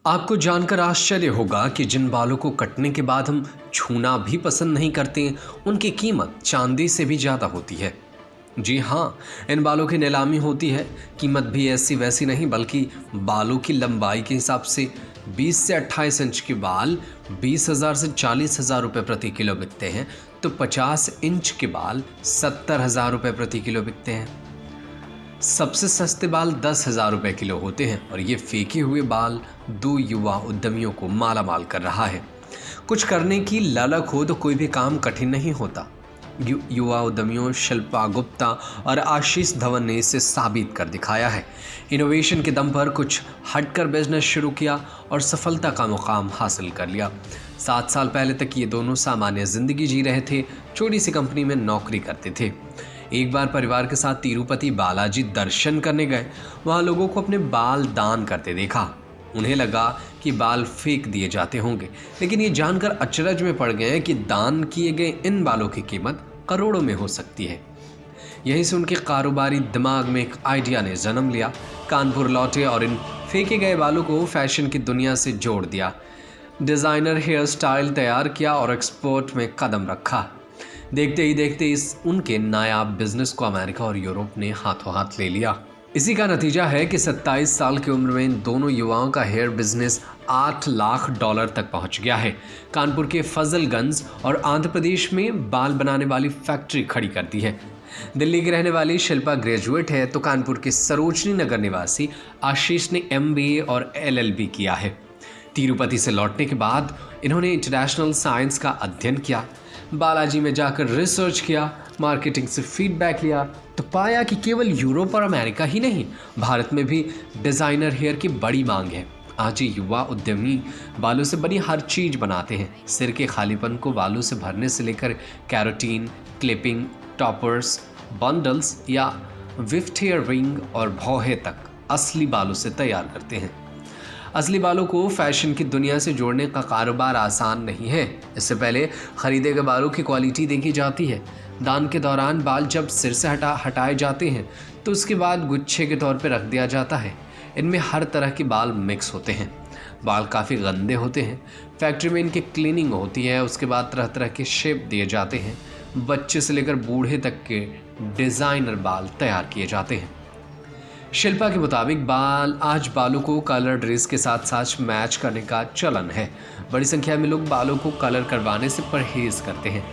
आपको जानकर आश्चर्य होगा कि जिन बालों को कटने के बाद हम छूना भी पसंद नहीं करते, उनकी कीमत चांदी से भी ज़्यादा होती है। जी हाँ, इन बालों की नीलामी होती है। कीमत भी ऐसी वैसी नहीं, बल्कि बालों की लंबाई के हिसाब से 20 से 28 इंच के बाल 20,000 से 40,000 रुपये प्रति किलो बिकते हैं, तो 50 इंच के बाल 70,000 रुपये प्रति किलो बिकते हैं। सबसे सस्ते बाल 10,000 रुपये किलो होते हैं और ये फेंके हुए बाल दो युवा उद्यमियों को माला माल कर रहा है। कुछ करने की ललक हो तो कोई भी काम कठिन नहीं होता। युवा उद्यमियों शिल्पा गुप्ता और आशीष धवन ने इसे साबित कर दिखाया है। इनोवेशन के दम पर कुछ हटकर बिजनेस शुरू किया और सफलता का मुकाम हासिल कर लिया। 7 साल पहले तक ये दोनों सामान्य जिंदगी जी रहे थे, छोटी सी कंपनी में नौकरी करते थे। एक बार परिवार के साथ तिरुपति बालाजी दर्शन करने गए। वहाँ लोगों को अपने बाल दान करते देखा। उन्हें लगा कि बाल फेंक दिए जाते होंगे, लेकिन ये जानकर अचरज में पड़ गए कि दान किए गए इन बालों की कीमत करोड़ों में हो सकती है। यहीं से उनके कारोबारी दिमाग में एक आइडिया ने जन्म लिया। कानपुर लौटे और इन फेंके गए बालों को फैशन की दुनिया से जोड़ दिया। डिज़ाइनर हेयर स्टाइल तैयार किया और एक्सपोर्ट में कदम रखा। देखते ही देखते इस उनके नायाब बिजनेस को अमेरिका और यूरोप ने हाथों हाथ ले लिया। इसी का नतीजा है कि 27 साल की उम्र में इन दोनों युवाओं का हेयर बिजनेस $8 लाख तक पहुंच गया है। कानपुर के फजलगंज और आंध्र प्रदेश में बाल बनाने वाली फैक्ट्री खड़ी कर दी है। दिल्ली की रहने वाली शिल्पा ग्रेजुएट है, तो कानपुर के सरोजनी नगर निवासी आशीष ने MBA और LLB किया है। तिरुपति से लौटने के बाद इन्होंने इंटरनेशनल साइंस का अध्ययन किया। बालाजी में जाकर रिसर्च किया, मार्केटिंग से फीडबैक लिया, तो पाया कि केवल यूरोप और अमेरिका ही नहीं, भारत में भी डिज़ाइनर हेयर की बड़ी मांग है। आज ये युवा उद्यमी बालों से बनी हर चीज़ बनाते हैं। सिर के खालीपन को बालों से भरने से लेकर कैरोटीन, क्लिपिंग, टॉपर्स, बंडल्स या विफ्ट हेयर रिंग और भौहे तक असली बालों से तैयार करते हैं। असली बालों को फैशन की दुनिया से जोड़ने का कारोबार आसान नहीं है। इससे पहले खरीदे गए बालों की क्वालिटी देखी जाती है। दान के दौरान बाल जब सिर से हटाए जाते हैं तो उसके बाद गुच्छे के तौर पर रख दिया जाता है। इनमें हर तरह के बाल मिक्स होते हैं। बाल काफ़ी गंदे होते हैं। फैक्ट्री में इनकी क्लीनिंग होती है, उसके बाद तरह तरह के शेप दिए जाते हैं। बच्चे से लेकर बूढ़े तक के डिज़ाइनर बाल तैयार किए जाते हैं। शिल्पा के मुताबिक आज बालों को कलर ड्रेस के साथ साथ मैच करने का चलन है। बड़ी संख्या में लोग बालों को कलर करवाने से परहेज करते हैं।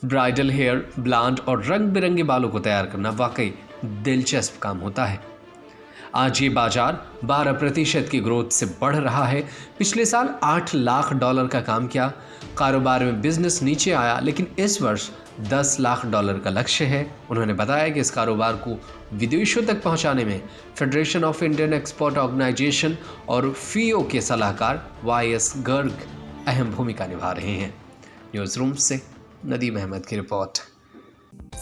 ब्राइडल हेयर, ब्लॉन्ड और रंग बिरंगे बालों को तैयार करना वाकई दिलचस्प काम होता है। आज ये बाजार 12% की ग्रोथ से बढ़ रहा है। पिछले साल $8 लाख का काम किया। कारोबार में बिजनेस नीचे आया, लेकिन इस वर्ष $10 लाख का लक्ष्य है। उन्होंने बताया कि इस कारोबार को विदेशों तक पहुंचाने में Federation of Indian Export Organisation और FIO के सलाहकार YS गर्ग अहम भूमिका निभा रहे हैं। न्यूज़ रूम से नदीम अहमद की report.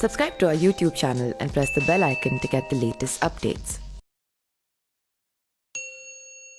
Subscribe to our YouTube channel and press the bell icon to get the latest updates.